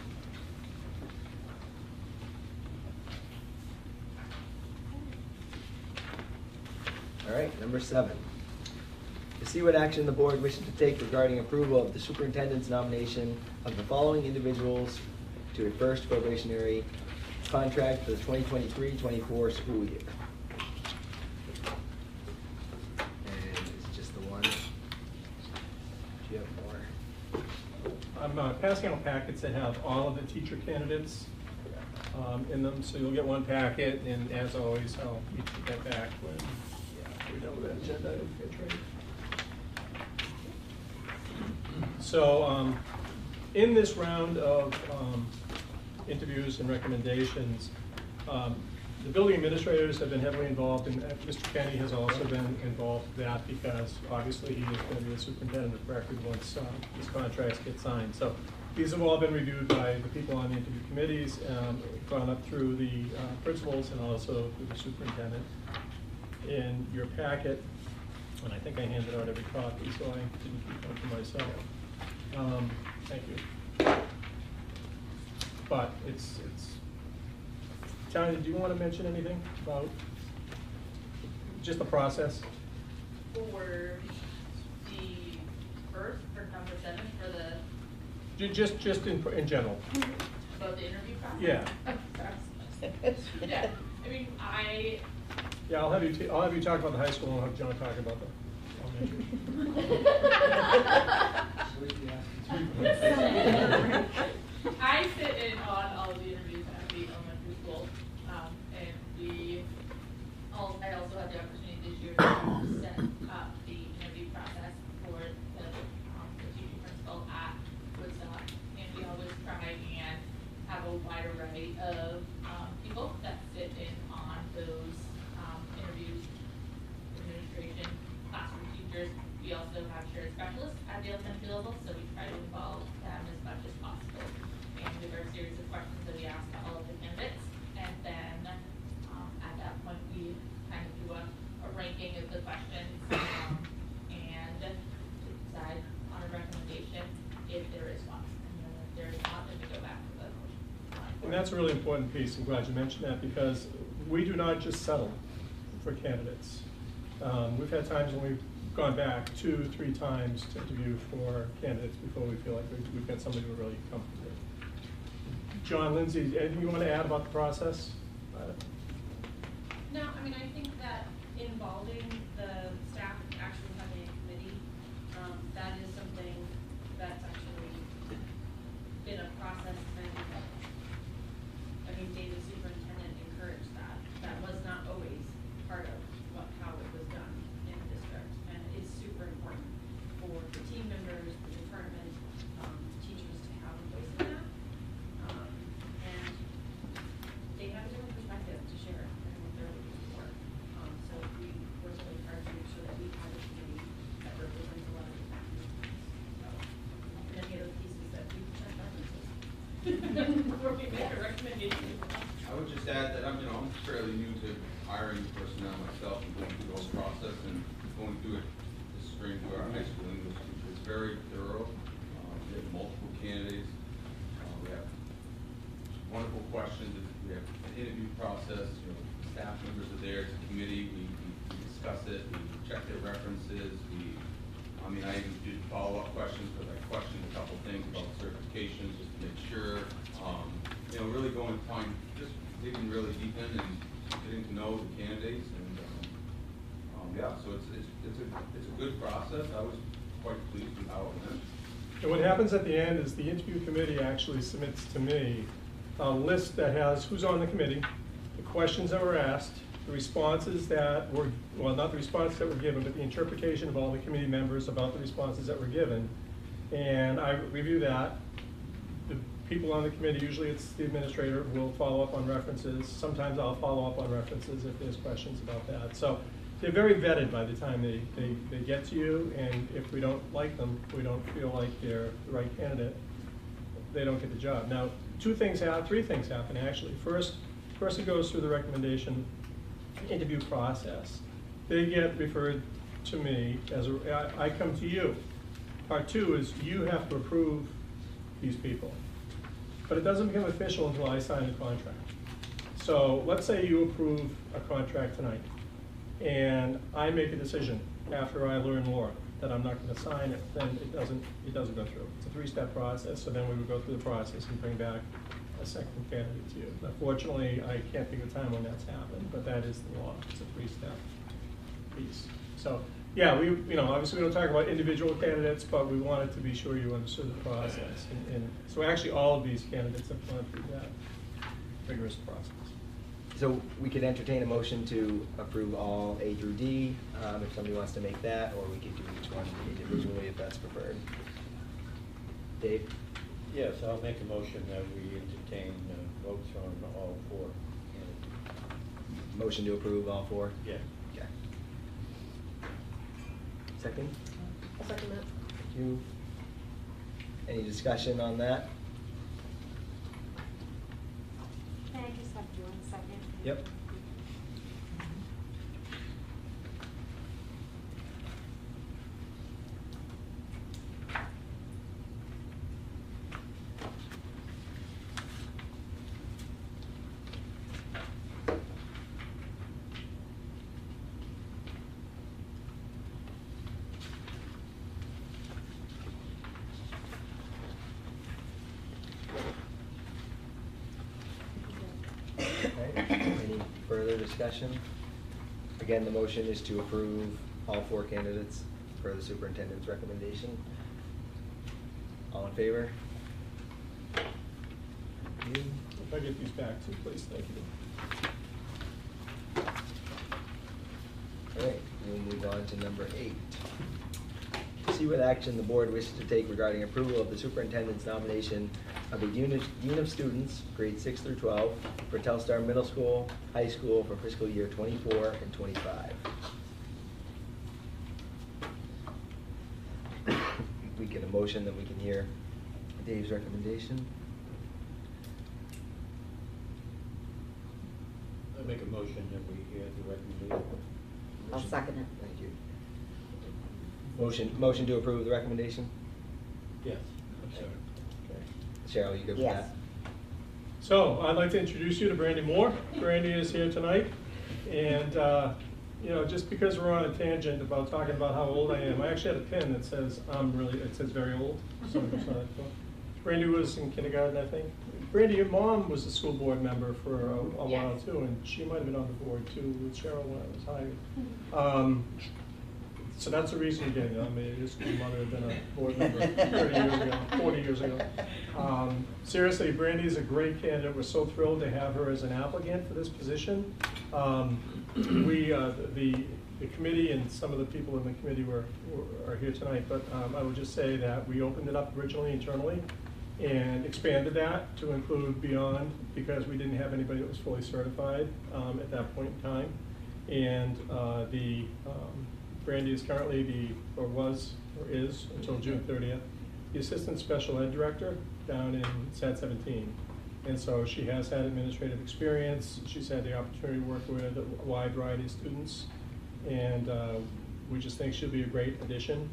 All right, number 7. To see what action the board wishes to take regarding approval of the superintendent's nomination of the following individuals to a first probationary contract for the 2023-24 school year. And it's just the one. Do you have more? I'm passing out packets that have all of the teacher candidates in them, so you'll get one packet, and as always, I'll meet you that back when we know the agenda items get ready. So in this round of interviews and recommendations, the building administrators have been heavily involved, and Mr. Kenny has also been involved in that because obviously he is going to be the superintendent of record once his contracts get signed. So these have all been reviewed by the people on the interview committees, gone up through the principals and also through the superintendent. In your packet, and I think I handed out every copy, so I didn't keep one for myself. Thank you. But it's. Johnny, do you want to mention anything about just the process? For the first, for number 7, for the. Just in general. About the interview process? Yeah. Yeah, I mean, Yeah, I'll have you talk about the high school, and I'll have John talk about the elementary. I sit in on all of the interviews at the elementary school, and I also had the opportunity this year to set up the interview process for the teaching principal at Woodstock, and we always try and have a wide array of people that sit in on those interviews, administration, classroom teachers. We also have shared specialists at the elementary level, so we try to involve them as much as possible. And we have a series of questions that we ask all of the candidates, and then at that point we kind of do a ranking of the questions and decide on a recommendation if there is one. And then if there is not, then we go back to the motion. And that's a really important piece. I'm glad you mentioned that because we do not just settle for candidates. We've had times when we've gone back 2, 3 times to interview for candidates before we feel like we've got somebody we're really comfortable with. John, Lindsay, anything you want to add about the process? No, I mean, I think that involving the staff actually having a committee, that is something that's actually been a process and I mean, David superintendent encouraged that. That was not always part of how it was done in the district. And it's super important for the team members, the department, teachers to have a voice in that. And they have a different perspective to share than what they're looking for. So we work really hard to make sure that we have a committee that represents a lot of different groups. So, and any of the pieces that we check references before we make a recommendation. I would just add that I'm fairly new to hiring personnel myself and going through the whole process and going through it this spring through our high school English teacher. It's very thorough. We have multiple candidates. We have wonderful questions. We have an interview process. Staff members are there. It's a committee. We discuss it. We check their references. I even did follow-up questions because I questioned a couple things about certifications just to make sure. Really going to find, just digging really deep in and getting to know the candidates, and yeah, so it's a good process. I was quite pleased with how it went. And what happens at the end is the interview committee actually submits to me a list that has who's on the committee, the questions that were asked, the responses that were, well, not the responses that were given, but the interpretation of all the committee members about the responses that were given. And I review that. The people on the committee, usually it's the administrator, who will follow up on references. Sometimes I'll follow up on references if there's questions about that. So they're very vetted by the time they get to you, and if we don't like them, we don't feel like they're the right candidate, they don't get the job. Now, three things happen actually. First, person goes through the recommendation interview process. They get referred to me I come to you. Part two is you have to approve these people. But it doesn't become official until I sign the contract. So let's say you approve a contract tonight, and I make a decision after I learn more that I'm not going to sign it, then it doesn't go through. It's a three-step process, so then we would go through the process and bring back a second candidate to you. Unfortunately, I can't think of a time when that's happened, but that is the law. It's a three-step piece. So, yeah, obviously we don't talk about individual candidates, but we wanted to be sure you understood the process. And so actually all of these candidates have gone through that rigorous process. So we could entertain a motion to approve all A through D, if somebody wants to make that, or we could do each one individually if that's preferred. Dave? Yes, I'll make a motion that we entertain votes on all four candidates. Motion to approve all four? Yeah. Okay. Second? I'll second that. Thank you. Any discussion on that? Can I just have you 1 second? Yep. Any further discussion? Again, the motion is to approve all four candidates per the superintendent's recommendation. All in favor? Thank you. If I get these back too, please, thank you. All right, we'll move on to number 8. See what action the board wishes to take regarding approval of the superintendent's nomination of a dean of students, grades 6 through 12, for Telstar Middle School, High School for fiscal year 24 and 25. If we get a motion, then we can hear Dave's recommendation. I make a motion that we hear the recommendation. I'll second it. Thank you. Motion to approve the recommendation? Yes. Okay. Cheryl, you good with Yes. that? So I'd like to introduce you to Brandy Moore. Brandy is here tonight, and just because we're on a tangent about talking about how old I am, I actually had a pin that says it says very old. Brandy was in kindergarten, I think. Brandy, your mom was a school board member for a while too, and she might have been on the board too with Cheryl when I was hired. So that's the reason you're getting it. I mean, your school mother had been a board member 30 years ago, 40 years ago. Seriously, Brandy is a great candidate. We're so thrilled to have her as an applicant for this position. The committee and some of the people in the committee are here tonight, but I would just say that we opened it up originally internally and expanded that to include beyond, because we didn't have anybody that was fully certified at that point in time. And Brandy is currently is until June 30th, the Assistant Special Ed Director down in SAT 17. And so she has had administrative experience. She's had the opportunity to work with a wide variety of students. And we just think she'll be a great addition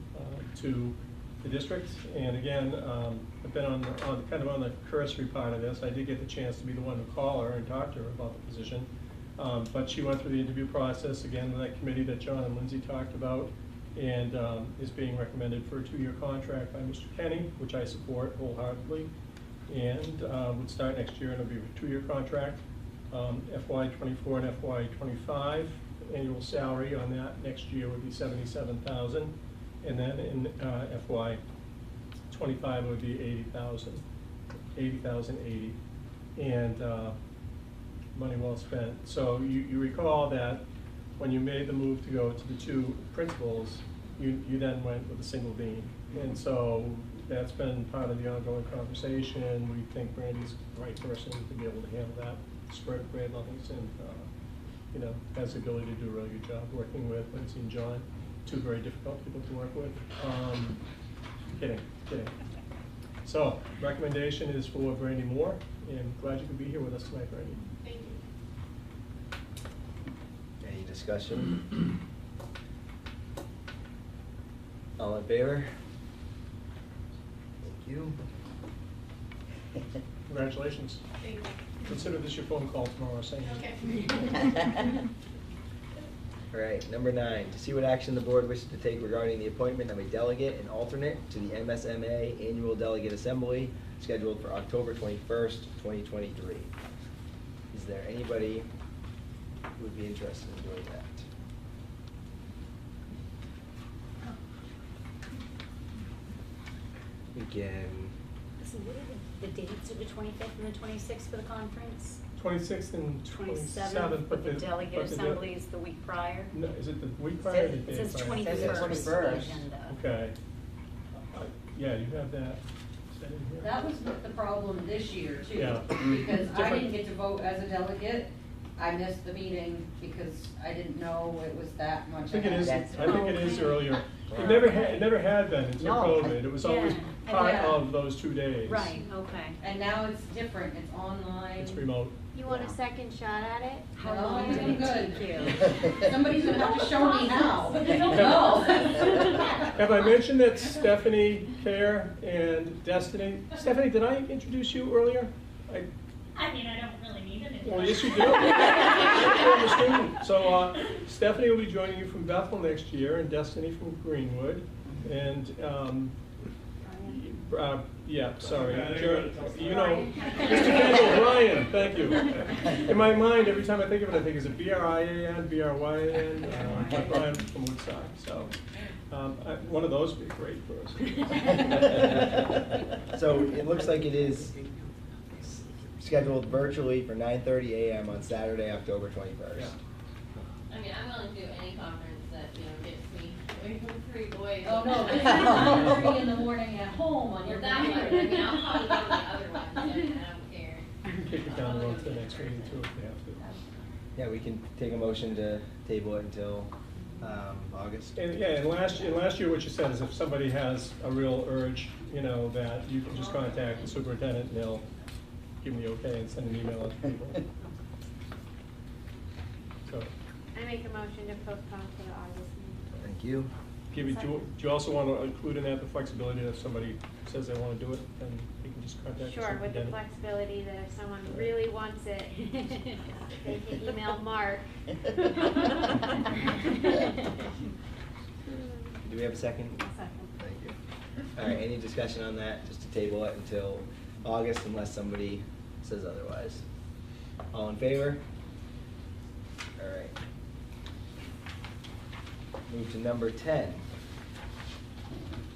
to the district. And again, I've been on the cursory part of this. I did get the chance to be the one to call her and talk to her about the position. But she went through the interview process, again, with that committee that John and Lindsay talked about, and is being recommended for a 2-year contract by Mr. Kenny, which I support wholeheartedly, and would start next year, and it'll be a 2-year contract, FY24 and FY25. Annual salary on that next year would be $77,000, and then in FY25 it would be $80,080, and money well spent. So you recall that when you made the move to go to the 2 principals, you then went with a single dean. And so that's been part of the ongoing conversation. We think Brandy's the right person to be able to handle that, spread grade levels, and, you know, has the ability to do a really good job working with Lindsay and John, two very difficult people to work with. Kidding. So, recommendation is for Brandy Moore, and glad you could be here with us tonight, Brandy. Thank you. Any discussion? All in favor? Thank you. Congratulations. Thank you. Consider this your phone call tomorrow, saying. Okay. All right, number 9, to see what action the board wishes to take regarding the appointment of a delegate and alternate to the MSMA Annual Delegate Assembly scheduled for October 21st, 2023. Is there anybody who would be interested in doing that? We can, So what are the dates? Are the 25th and the 26th for the conference? 26th and 27th, but the delegate assembly is the week prior? No, is it the week prior or the It day says prior? 21st on the 21st. agenda. Okay. Yeah, you have that. Is that in here? That was the problem this year too, Yeah. because I Different. didn't get to vote as a delegate. I missed the meeting because I didn't know it was that much. I think it is, I That's- think it is earlier. Yeah. It never had been until No. COVID. It was always Yeah. part Yeah. of those 2 days. Right, okay. And now it's different, it's online. It's remote. You want Yeah. a second shot at it? No, I'm doing good. Thank you. Somebody's gonna have to show me how. No. No. Have I mentioned that Stephanie Fair and Destiny, Stephanie, did I introduce you earlier? I mean, I don't really need it. Well, yes, you do. You're the student. So Stephanie will be joining you from Bethel next year, and Destiny from Greenwood. And, yeah, sorry. You know, Mr. Kendall, Ryan, thank you. In my mind, every time I think of it, I think, is it B-R-I-A-N, B-R-Y-A-N? Ryan from Woodstock, so. One of those would be great for us. So it looks like it is scheduled virtually for 9:30 a.m. on Saturday, October 21st. Yeah. I mean, I'm willing to do any conference that, gets me away from 3 boys. Oh, no, this is 9:30 in the morning at home on your Well, that one, I computer. mean, I'll probably go to the other ones, I don't care. Kick it down the road to the next meeting too if we have to. Yeah, we can take a motion to table it until August. And, yeah, and last year, what you said is if somebody has a real urge, that you can just contact the superintendent and they'll give me okay and send an email out to people. So, I make a motion to postpone to the August meeting. Thank you. do you also want to include in that the flexibility that if somebody says they want to do it, then you can just contact the Sure, with the superintendent? flexibility that if someone really wants it, they can email Mark. Do we have a second? Thank you. All right, any discussion on that, just to table it until August unless somebody says otherwise? All in favor? All right. Move to number 10.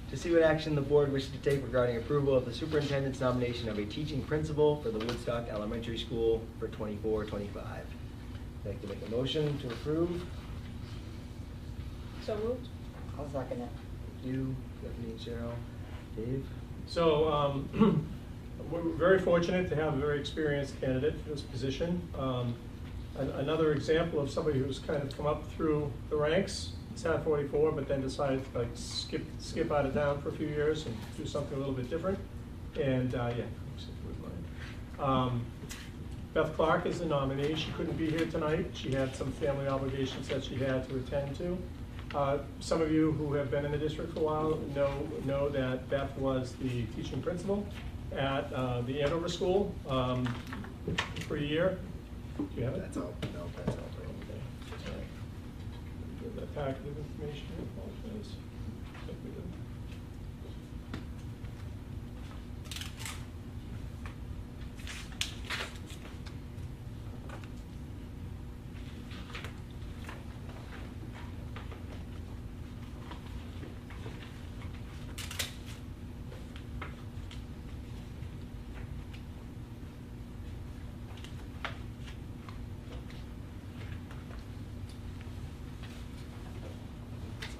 To see what action the board wishes to take regarding approval of the superintendent's nomination of a teaching principal for the Woodstock Elementary School for 24-25. I'd like to make a motion to approve. So moved. I'll second it. Thank you, Stephanie and Cheryl. Dave? So, we're very fortunate to have a very experienced candidate for this position. Another example of somebody who's kind of come up through the ranks, South 44, but then decided to skip out of town for a few years and do something a little bit different. And yeah, if you wouldn't mind. Beth Clark is the nominee. She couldn't be here tonight. She had some family obligations that she had to attend to. Some of you who have been in the district for a while know that Beth was the teaching principal at the Andover School for a year. Do you have it? That's all. No, that's all. Okay. Give that packet of information. I apologize. I think we did.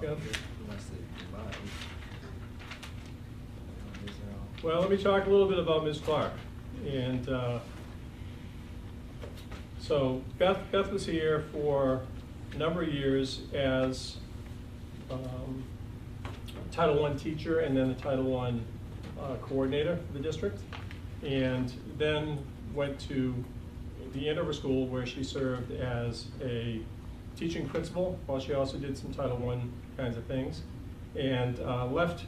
Unless they combine. Well, let me talk a little bit about Ms. Clark. And so Beth was here for a number of years as Title I teacher and then the Title I coordinator for the district. And then went to the Andover School where she served as a teaching principal, while she also did some Title I kinds of things. And left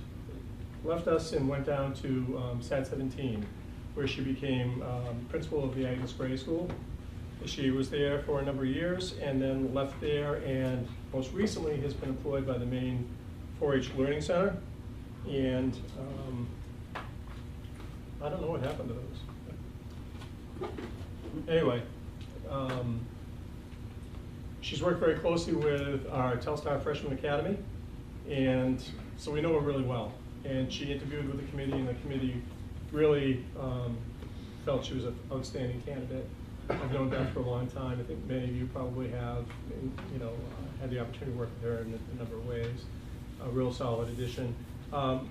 us and went down to SAT 17, where she became principal of the Agnes Gray School. She was there for a number of years and then left there, and most recently has been employed by the Maine 4-H Learning Center. And I don't know what happened to those. Anyway, she's worked very closely with our Telstar Freshman Academy, and so we know her really well. And she interviewed with the committee, and the committee really felt she was an outstanding candidate. I've known Beth for a long time. I think many of you probably have, had the opportunity to work with her in a number of ways. A real solid addition.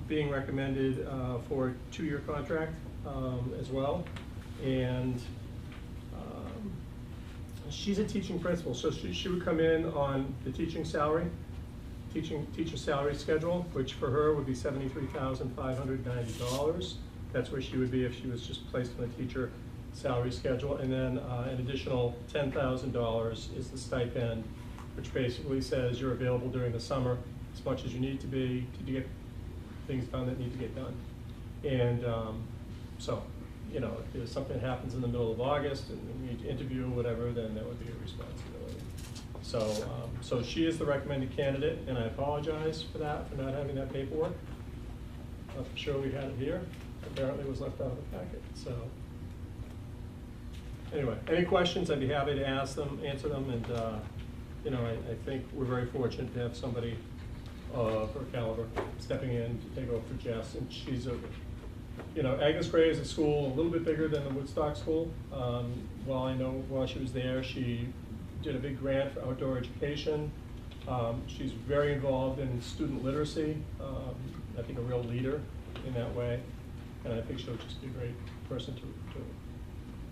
Being recommended for a 2-year contract as well. And she's a teaching principal, so she would come in on the teaching salary, teacher salary schedule, which for her would be $73,590. That's where she would be if she was just placed on a teacher salary schedule. And then an additional $10,000 is the stipend, which basically says you're available during the summer as much as you need to be to get things done that need to get done. And so, if something happens in the middle of August and we need to interview or whatever, then that would be a responsibility. So she is the recommended candidate, and I apologize for that, for not having that paperwork. I'm sure we had it here. Apparently it was left out of the packet. So anyway, any questions, I'd be happy to answer them. And I think we're very fortunate to have somebody of her caliber stepping in to take over for Jess. And she's Agnes Gray is a school a little bit bigger than the Woodstock School. While she was there, she did a big grant for outdoor education. She's very involved in student literacy. I think a real leader in that way. And I think she'll just be a great person to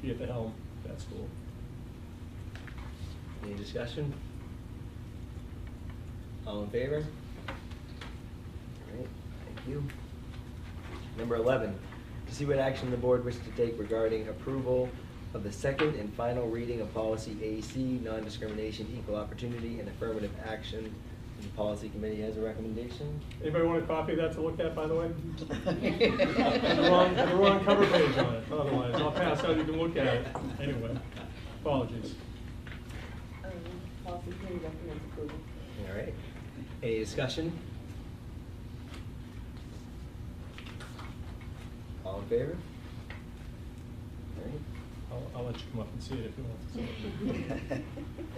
be at the helm of that school. Any discussion? All in favor? All right, thank you. Number 11, to see what action the board wishes to take regarding approval of the second and final reading of policy AC, non-discrimination, equal opportunity, and affirmative action. The policy committee has a recommendation. Anybody want a copy of that to look at, by the way? the wrong cover page on it, otherwise. I'll pass out, you can look at it. Anyway, apologies. Policy committee recommends approval. All right. Any discussion? All in favor? All right. I'll let you come up and see it if you want to see it.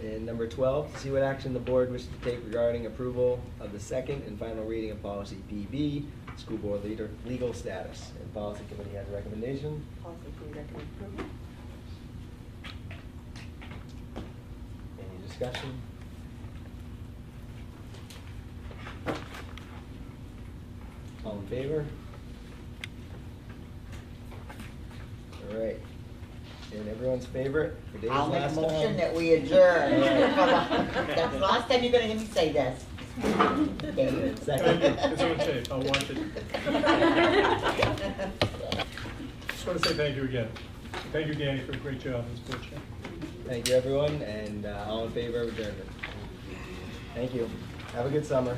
And number 12, to see what action the board wishes to take regarding approval of the second and final reading of policy BB, school board legal status. And policy committee has a recommendation. Policy committee recommends approval. Any discussion? All in favor? All right. And everyone's favorite, for Dave's I'll make a last motion time. that we adjourn. That's the last time you're gonna hear me say this. Dave. Second. It's on tape, I'll watch it. Just want to say thank you again. Thank you, Danny, for a great job as board chair. Thank you, everyone, and all in favor of adjournment. Thank you. Have a good summer.